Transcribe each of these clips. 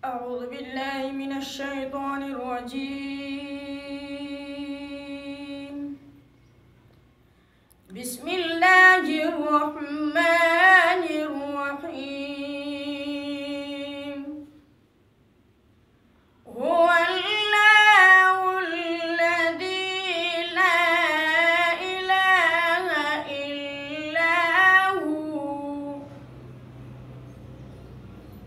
أعوذ بالله من الشيطان الرجيم. بسم الله الرحمن الرحيم. هو الله الذي لا إله إلا هو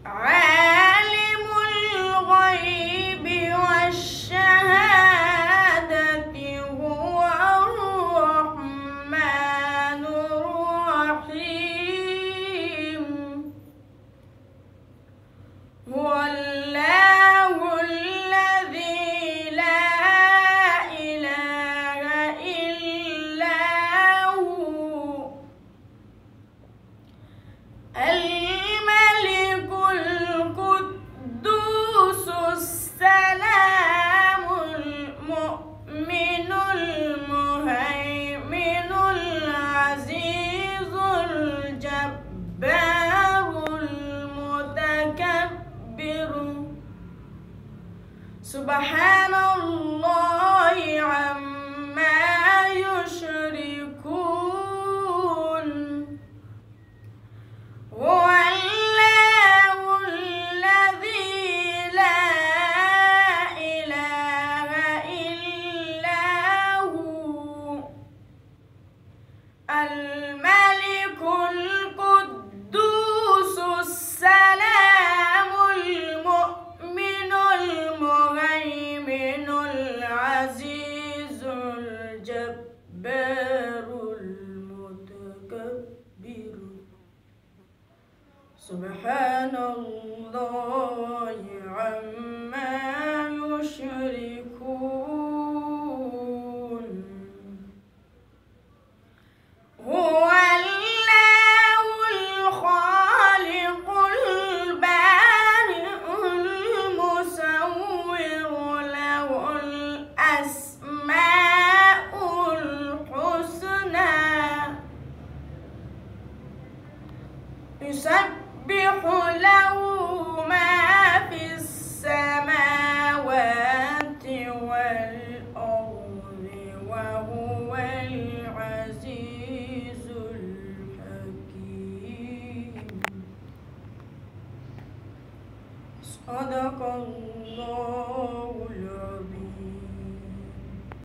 عالم الغيب والشهادة هو الرحمن الرحيم. هو الله الذي لا إله إلا هو الملك القدوس السلام المؤمن المهيمن العزيز الجبار المتكبر سبحان الله عما يشركون. هو الله الذي لا إله إلا هو الملك القدوس السلام المؤمن المهيمن العزيز الجبار المتكبر سبحان الله عما يشركون. هو الله الخالق البارئ المصور له الأسماء الحسنى يسبح له